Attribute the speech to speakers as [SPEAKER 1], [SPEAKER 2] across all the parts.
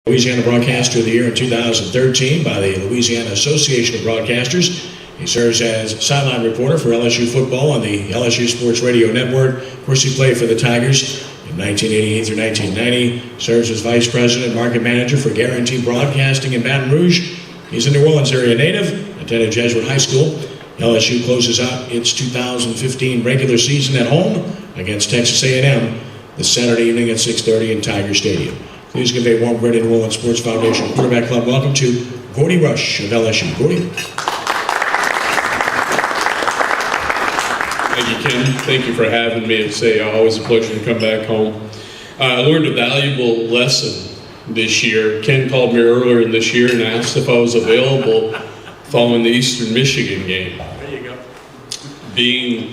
[SPEAKER 1] Louisiana Broadcaster of the Year in 2013 by the Louisiana Association of Broadcasters. He serves as sideline reporter for LSU football on the LSU Sports Radio Network. Of course, he played for the Tigers in 1988 through 1990. Serves as vice president and market manager for Guarantee Broadcasting in Baton Rouge. He's a New Orleans area native, attended Jesuit High School. LSU closes out its 2015 regular season at home against Texas A&M this Saturday evening at 6:30 in Tiger Stadium. Please give a warm Gordy New Orleans Sports Foundation Quarterback Club welcome to Gordy Rush of LSU. Gordy.
[SPEAKER 2] Thank you, Ken. Thank you for having me. It's always a pleasure to come back home. I learned a valuable lesson this year. Ken called me earlier in this year and asked if I was available following the Eastern Michigan game.
[SPEAKER 3] There you go.
[SPEAKER 2] Being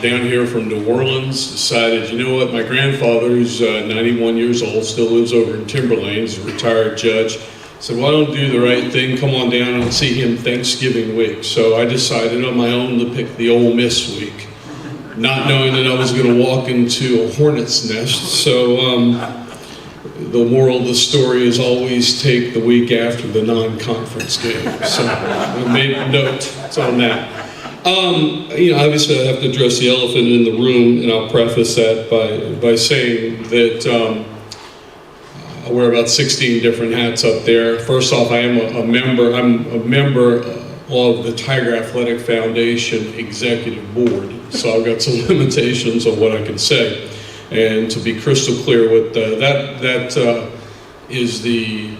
[SPEAKER 2] down here from New Orleans, decided, you know what, my grandfather, who's 91 years old, still lives over in Timberlane, he's a retired judge, said, well, I don't do the right thing, come on down and see him Thanksgiving week. So I decided on my own to pick the Ole Miss week, not knowing that I was going to walk into a hornet's nest. So the moral of the story is always take the week after the non-conference game. So I made a note on that. Obviously I have to address the elephant in the room, and I'll preface that by saying that I wear about 16 different hats up there. First off, I am a member. I'm a member of the Tiger Athletic Foundation Executive Board, so I've got some limitations on what I can say. And to be crystal clear, with that is the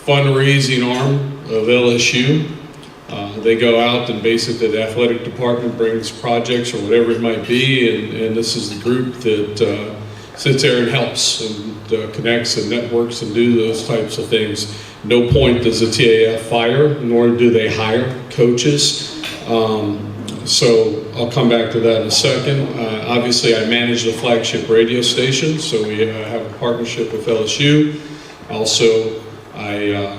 [SPEAKER 2] fundraising arm of LSU. They go out and basically the athletic department brings projects or whatever it might be, and this is the group that sits there and helps and connects and networks and do those types of things. No point does the TAF fire, nor do they hire coaches. So I'll come back to that in a second. Obviously, I manage the flagship radio station, so we have a partnership with LSU. Also, I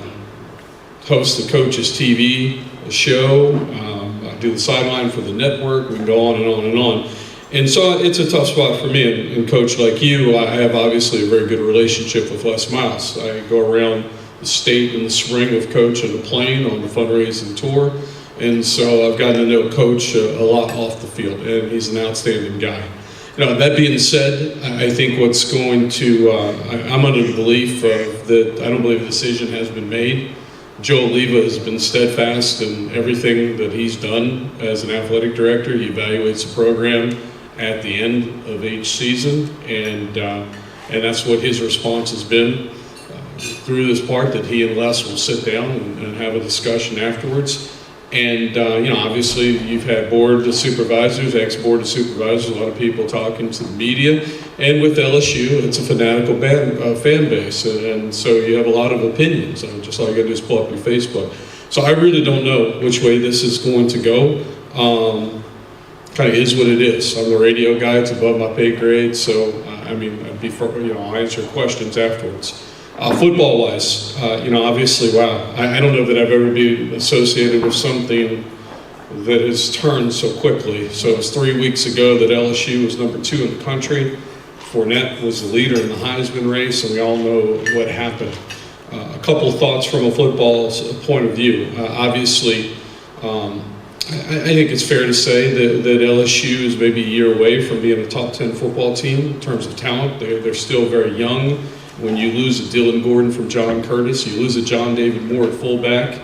[SPEAKER 2] host the Coaches TV show. I do the sideline for the network. We can go on and on and on. And so it's a tough spot for me. And coach like you, I have obviously a very good relationship with Les Miles. I go around the state in the spring with Coach on the plane on the fundraising tour. And so I've gotten to know Coach a lot off the field, and he's an outstanding guy. That being said, I think what's going to, I'm under the belief that I don't believe a decision has been made. Joe Oliva has been steadfast in everything that he's done as an athletic director. He evaluates the program at the end of each season, and that's what his response has been through this part, that he and Les will sit down and have a discussion afterwards. And obviously you've had board of supervisors, ex-board of supervisors, a lot of people talking to the media, and with LSU, it's a fanatical fan base, and so you have a lot of opinions, just like I just pull up your Facebook. So I really don't know which way this is going to go. Kind of is what it is. I'm the radio guy, it's above my pay grade, so I'll answer questions afterwards. Football-wise, obviously, wow, I don't know that I've ever been associated with something that has turned so quickly. So it was 3 weeks ago that LSU was number 2 in the country. Fournette was the leader in the Heisman race, and we all know what happened. A couple thoughts from a football point of view. Obviously, I think it's fair to say that LSU is maybe a year away from being a top 10 football team in terms of talent. They're still very young. When you lose a Dylan Gordon from John Curtis, you lose a John David Moore at fullback,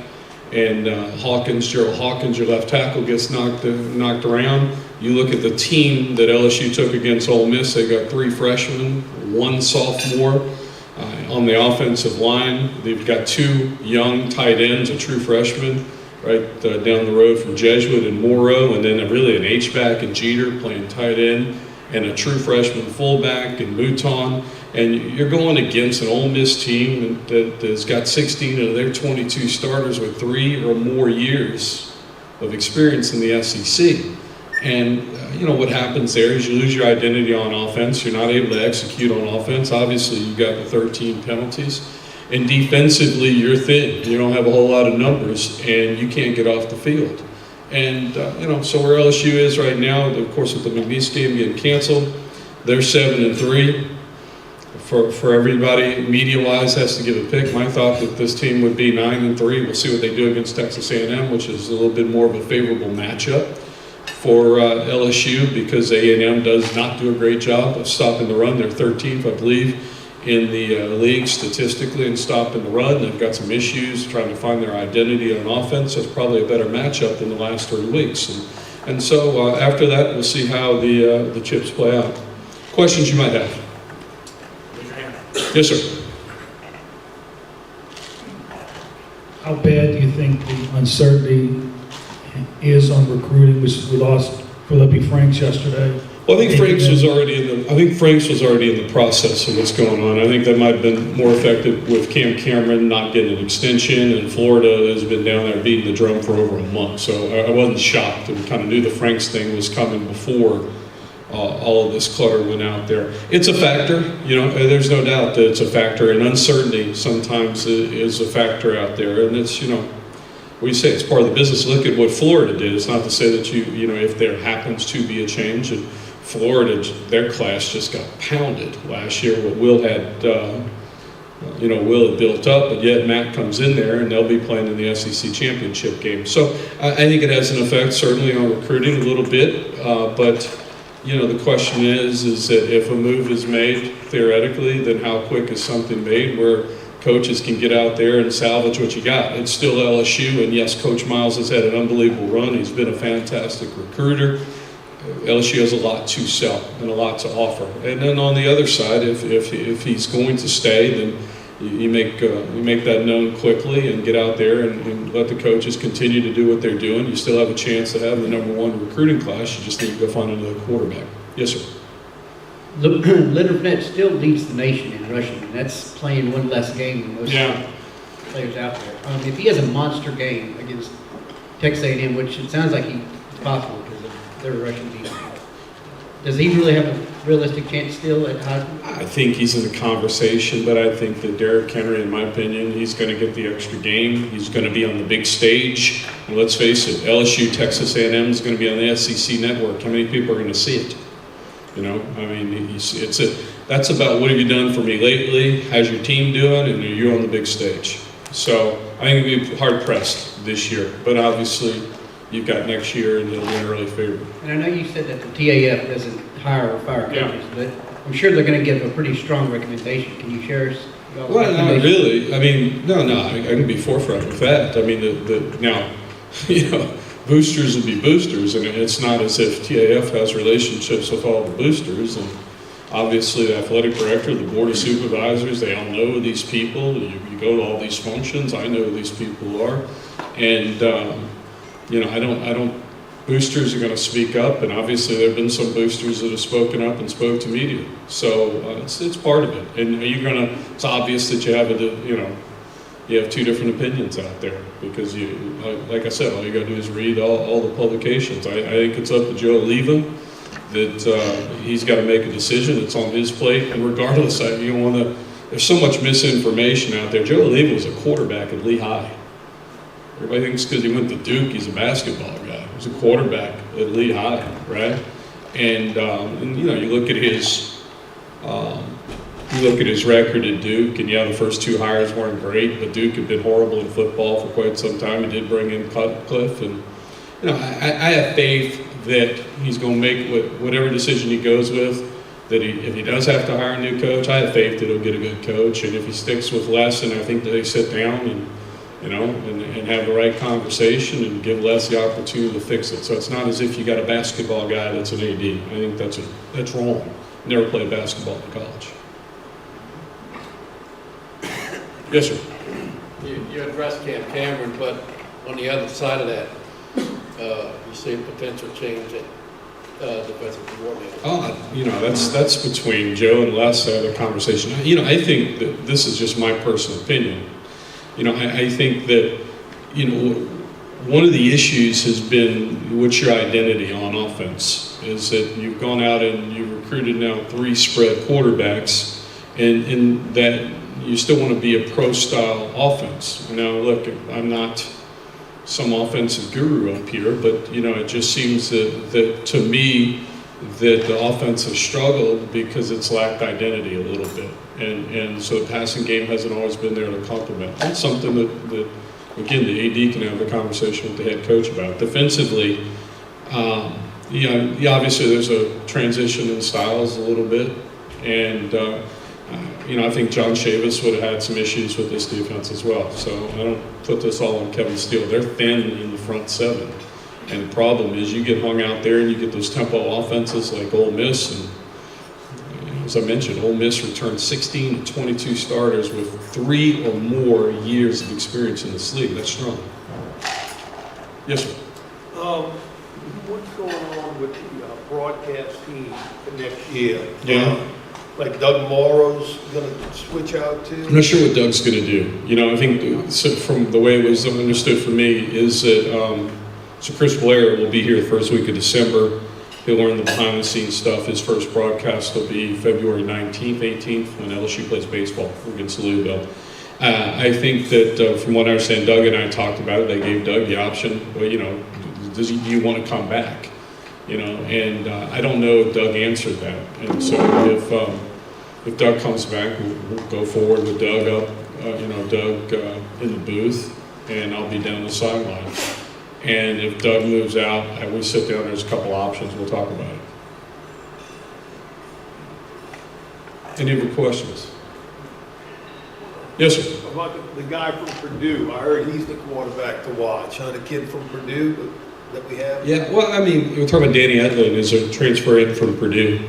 [SPEAKER 2] and Gerald Hawkins, your left tackle, gets knocked around. You look at the team that LSU took against Ole Miss. They got 3 freshmen, 1 sophomore on the offensive line. They've got 2 young tight ends, a true freshman right down the road from Jesuit and Morrow, and then really an H-back and Jeter playing tight end, and a true freshman fullback in Mouton. And you're going against an Ole Miss team that has got 16 of their 22 starters with 3 or more years of experience in the SEC. And what happens there is you lose your identity on offense. You're not able to execute on offense. Obviously, you've got the 13 penalties. And defensively, you're thin. You don't have a whole lot of numbers, and you can't get off the field. And, so where LSU is right now, of course, with the McNeese game getting canceled, they're 7-3. for everybody, media-wise, has to give a pick. My thought that this team would be 9-3. We'll see what they do against Texas A&M, which is a little bit more of a favorable matchup for LSU, because A&M does not do a great job of stopping the run. They're 13th, I believe, in the league statistically in stopping the run. They've got some issues trying to find their identity on offense. That's probably a better matchup than the last 3 weeks. And so after that, we'll see how the chips play out. Questions you might have? Yes, sir.
[SPEAKER 3] How bad do you think the uncertainty is on recruiting? We lost Philippi Franks yesterday.
[SPEAKER 2] Well, I think Franks was already in the process of what's going on. I think that might have been more effective with Cam Cameron not getting an extension, and Florida has been down there beating the drum for over a month. So I wasn't shocked, and kind of knew the Franks thing was coming before all of this clutter went out there. It's a factor, there's no doubt that it's a factor, and uncertainty sometimes is a factor out there, and it's, we say it's part of the business. Look at what Florida did. It's not to say that if there happens to be a change, and Florida, their class just got pounded last year. What Will had built up, but yet Matt comes in there and they'll be playing in the SEC championship game. So I think it has an effect certainly on recruiting a little bit, but the question is that if a move is made theoretically, then how quick is something made where coaches can get out there and salvage what you got? It's still LSU, and yes, Coach Miles has had an unbelievable run. He's been a fantastic recruiter. LSU has a lot to sell and a lot to offer. And then on the other side, if he's going to stay, then you make that known quickly and get out there and let the coaches continue to do what they're doing. You still have a chance to have the #1 recruiting class. You just need to go find another quarterback. Yes, sir.
[SPEAKER 4] Leonard Fournette still leads the nation in rushing, and that's playing one less game than most players out there. If he has a monster game against Texas A&M, which it sounds like it's possible because of their rushing defense, does he really have a realistic chance still at Heisman?
[SPEAKER 2] I think he's in the conversation, but I think that Derrick Henry, in my opinion, he's going to get the extra game. He's going to be on the big stage. And let's face it, LSU, Texas A&M is going to be on the SEC network. How many people are going to see it? That's about what have you done for me lately? How's your team doing? And you're on the big stage. So I think it'll be hard pressed this year, but obviously you've got next year and it'll be an early favorite.
[SPEAKER 4] And I know you said that the TAF doesn't hire or fire coaches, but I'm sure they're going to give a pretty strong recommendation. Can you share us?
[SPEAKER 2] Well, not really. I can be forefront with that. Boosters will be boosters, and it's not as if TAF has relationships with all the boosters. And obviously, the athletic director, the board of supervisors, they all know these people. You go to all these functions. I know who these people are, and I don't. Boosters are going to speak up, and obviously there have been some boosters that have spoken up and spoke to media. So it's part of it. And it's obvious that you have two different opinions out there because like I said, all you got to do is read all the publications. I think it's up to Joe Oliva that he's got to make a decision. It's on his plate, and regardless, there's so much misinformation out there. Joe Oliva was a quarterback at Lehigh. Everybody thinks because he went to Duke, he's a basketball guy. He was a quarterback at Lehigh, right? And you look at his record at Duke, and the first two hires weren't great, but Duke had been horrible in football for quite some time. He did bring in Cutcliffe, and I have faith that he's going to make whatever decision he goes with. That if he does have to hire a new coach, I have faith that he'll get a good coach. And if he sticks with Les, and I think that they sit down and have the right conversation and give Les the opportunity to fix it. So it's not as if you got a basketball guy that's an AD. I think that's wrong. Never played basketball in college. Yes, sir.
[SPEAKER 5] You addressed Cam Cameron, but on the other side of that, you see a potential change at defensive coordinator.
[SPEAKER 2] That's between Joe and Les. Had a conversation. I think that this is just my personal opinion. I think that one of the issues has been what's your identity on offense. Is that you've gone out and you've recruited now 3 spread quarterbacks, and that you still want to be a pro-style offense. Look, I'm not some offensive guru up here, but it just seems that to me that the offense has struggled because it's lacked identity a little bit. And so the passing game hasn't always been there to complement. That's something that again, the AD can have the conversation with the head coach about. Defensively, obviously there's a transition in styles a little bit. And, I think John Chavis would have had some issues with this defense as well. So I don't put this all on Kevin Steele. They're thin in the front seven. And the problem is you get hung out there and you get those tempo offenses like Ole Miss. And as I mentioned, Ole Miss returned 16 to 22 starters with 3 or more years of experience in this league. That's strong. Yes, sir.
[SPEAKER 6] What's going on with the broadcast team for next year?
[SPEAKER 2] Yeah.
[SPEAKER 6] Like Doug Morrow's going to switch out too?
[SPEAKER 2] I'm not sure what Doug's going to do. I think from the way it was understood for me is that so Chris Blair will be here the first week of December. He'll learn the behind-the-scenes stuff. His first broadcast will be February 19th, 18th when LSU plays baseball against Louisville. I think that from what I understand, Doug and I talked about it. They gave Doug the option. Well, do you want to come back? And I don't know if Doug answered that. And so if Doug comes back, we'll go forward with Doug up, Doug in the booth, and I'll be down the sideline. And if Doug moves out, we sit down, there's a couple options, we'll talk about it. Any other questions? Yes, sir.
[SPEAKER 6] About the guy from Purdue, I heard he's the quarterback to watch, huh? The kid from Purdue that we have?
[SPEAKER 2] Yeah, well, we're talking about Danny Edlin as a transfer in from Purdue.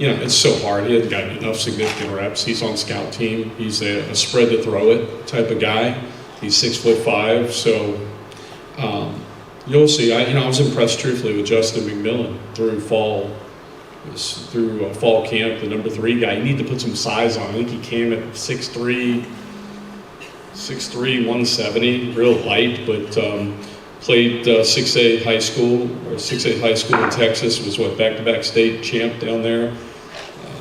[SPEAKER 2] It's so hard. He hasn't gotten enough significant reps. He's on scout team. He's a spread to throw it type of guy. He's 6'5", so you'll see. I was impressed truthfully with Justin McMillan through fall camp, the number 3 guy. You need to put some size on. I think he came at 6'3", 170, real light, but played 6A high school in Texas, was back-to-back state champ down there.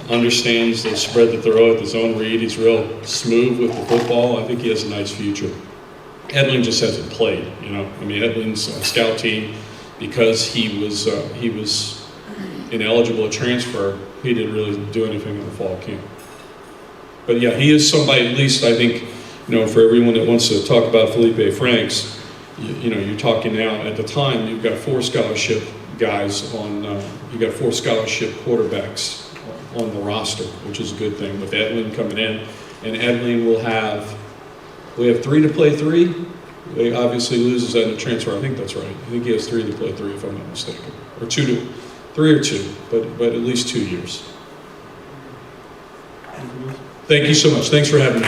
[SPEAKER 2] Understands the spread to throw at the zone read. He's real smooth with the football. I think he has a nice future. Edlin just hasn't played, Edlin's on scout team because he was ineligible to transfer. He didn't really do anything in the fall camp. But yeah, he is somebody, at least I think, for everyone that wants to talk about Felipe Franks, you're talking now, at the time, you've got 4 scholarship guys you've got 4 scholarship quarterbacks on the roster, which is a good thing with Edlin coming in. And Edlin we have 3 to play 3. He obviously loses that in a transfer. I think that's right. I think he has 3 to play 3 if I'm not mistaken. Or 3 or 2, but at least 2 years. Thank you so much. Thanks for having me.